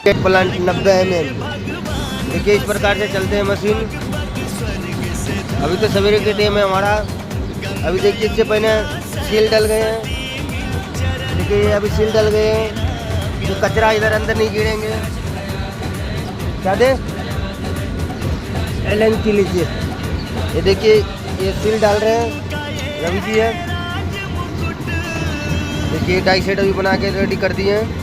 Plant 90 mm। देखिए इस प्रकार से चलते हैं मशीन। अभी तो सवेरे के टाइम है हमारा। अभी देखिए इससे पहले सील डल गए हैं। देखिए अभी सील डल गए हैं, जो कचरा इधर अंदर नहीं गिरेंगे। क्या दे एलन की लीजिए। ये देखिए ये सील डाल रहे हैं रवि जी है। देखिए टाई सेट अभी बना के रेडी कर दिए हैं।